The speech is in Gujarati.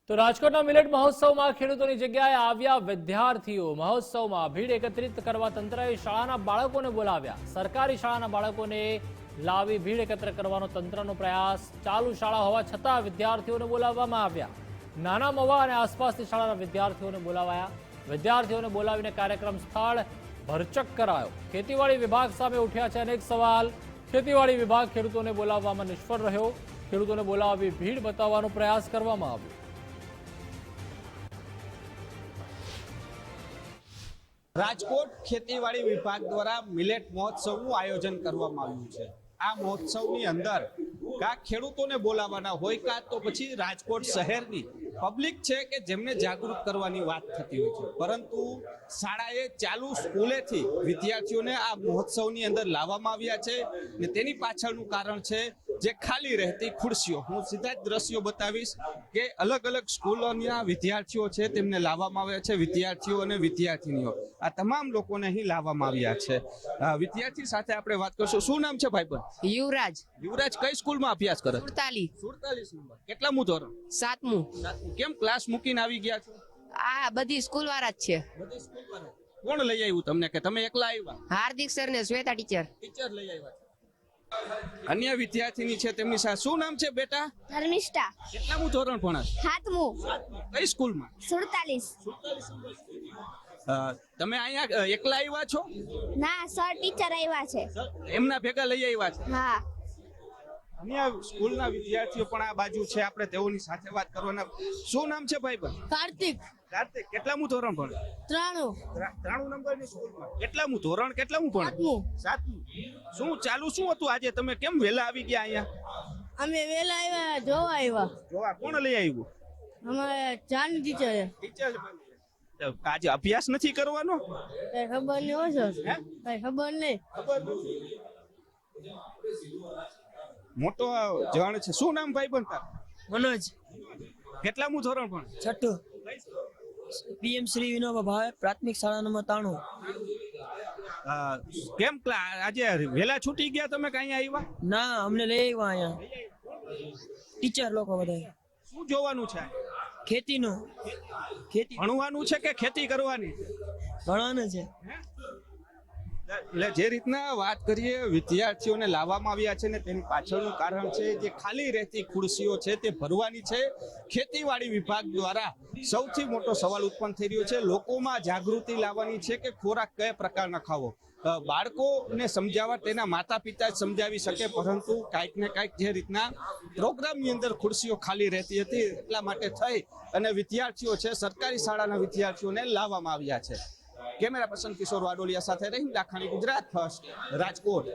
તો રાજકોટના મિલેટ મહોત્સવમાં ખેડૂતોની જગ્યાએ આવ્યા વિદ્યાર્થીઓ। મહોત્સવમાં ભીડ એકત્રિત કરવા તંત્રએ શાળાના બાળકોને બોલાવ્યા। સરકારી શાળાના બાળકોને લાવી ભીડ એકત્ર કરવાનો તંત્રનો પ્રયાસ ચાલુ। શાળા હોવા છતાં વિદ્યાર્થીઓને બોલાવવામાં આવ્યા। નાના મવા અને આસપાસની શાળાના વિદ્યાર્થીઓને બોલાવાયા। વિદ્યાર્થીઓને બોલાવીને કાર્યક્રમ સ્થળ ભરચક કરાયો। ખેતીવાડી વિભાગ સામે ઉઠ્યા છે અનેક સવાલ। ખેતીવાડી વિભાગ ખેડૂતોને બોલાવવામાં નિષ્ફળ રહ્યો। ખેડૂતોને બોલાવી ભીડ બતાવવાનો પ્રયાસ કરવામાં આવ્યો। રાજકોટ ખેતીવાડી વિભાગ દ્વારા મિલેટ મહોત્સવનું આયોજન કરવામાં આવ્યું છે। આ મહોત્સવની અંદર કા ખેડૂતોને બોલાવવાના હોય કા તો પછી રાજકોટ શહેરની પબ્લિક છે કે જેમને જાગૃત કરવાની વાત થતી હોય છે, પરંતુ શાળાએ ચાલુ સ્કૂલેથી વિદ્યાર્થીઓને આ મહોત્સવની અંદર લાવવામાં આવ્યા છે ને તેની પાછળનું કારણ છે જે ખાલી રહેતી ખુરશીઓ। હું સીધા જ દ્રશ્યો બતાવીશ કે અલગ અલગ સ્કૂલોના વિદ્યાર્થીઓ છે તેમને લાવવામાં આવ્યા છે। વિદ્યાર્થીઓ અને વિદ્યાર્થીનીઓ આ તમામ લોકોને અહીં લાવવામાં આવ્યા છે। વિદ્યાર્થી સાથે આપણે વાત કરશું। શું નામ છે ભાઈ? યુવરાજ। યુવરાજ કઈ સ્કૂલમાં અભ્યાસ કરે? 47 નંબર। કેટલામું ધોરણ? 7મું। કેમ ક્લાસ મૂકીને આવી ગયા છો? આ બધી સ્કૂલ વાળા જ છે। બધી સ્કૂલ વાળા? કોણ લઈ આવ્યું તમને કે તમે એકલા આવ્યા? હાર્દિક સર ને શ્વેતા ટીચર લઈ આવ્યા? અન્ય વિદ્યાર્થીની છે તેમની સાથે શું નામ છે બેટા? ધર્મિષ્ઠા। કેટલામું ધોરણ ભણો? 7મું। કઈ સ્કૂલમાં? 47। તમે અહીંયા એકલા આવ્યા છો? ના, સર ટીચર આવ્યા છે। એમના ભેગા લઈ આવ્યા છે? હા। અન્ય સ્કૂલના વિદ્યાર્થીઓ પણ આ બાજુ છે, આપણે તેઓની સાથે વાત કરવાના। શું નામ છે ભાઈ? કાર્તિક। કાર્તિક કેટલામું ધોરણ ભણો? 93 નંબરની સ્કૂલમાં। કેટલામું ધોરણ? કેટલામું ભણો? 7મું। શું ચાલુ શું હતું આજે? તમે કેમ વહેલા આવી ગયા અહીંયા? અમે વેલા આવ્યા જોવા કોણ લઈ આવ્યું? અમારે જાન ટીચર ટીચર। આજે અભ્યાસ નથી કરવાનો? કઈ ખબર નહીં હોય સર, કઈ ખબર નહીં। મોટો જણ છે। શું નામ ભાઈ બનતા? મનોજ। કેટલામું ધોરણ પણ? 6ઠું। પીએમ શ્રી વિનોબા ભાવે પ્રાથમિક શાળા નંબર 93। કેમ આજે વહેલા છૂટી ગયા તમે? કઈ આવ્યા? ના, અમને લઈ આવ્યા અહીંયા ટીચર લોકો બધા। શું જોવાનું છે? ખેતીનું। ખેતી ભણવાનું છે કે ખેતી કરવાની? ભણવાનું છે। એટલે જે રીતના વાત કરીએ વિદ્યાર્થીઓને લાવવામાં આવ્યા છે ને તેની પાછળનું કારણ છે જે ખાલી રહેતી ખુરશીઓ છે તે ભરવાની છે। ખેતીવાડી વિભાગ દ્વારા સૌથી મોટો સવાલ ઉત્પન્ન થઈ રહ્યો છે, લોકોમાં જાગૃતિ લાવવાની છે કે ખોરાક કયા પ્રકારના ખાવો। બાળકોને સમજાવવા તેના માતા પિતા જ સમજાવી શકે, પરંતુ કાંઈક ને કાંઈક જે રીતના પ્રોગ્રામની અંદર ખુરશીઓ ખાલી રહેતી હતી એટલા માટે થઈ અને વિદ્યાર્થીઓ છે સરકારી શાળાના વિદ્યાર્થીઓને લાવવામાં આવ્યા છે। કેમેરા પર્સન કિશોર વાડોલિયા સાથે રહીમ લાખાણી, ગુજરાત ફર્સ્ટ, રાજકોટ।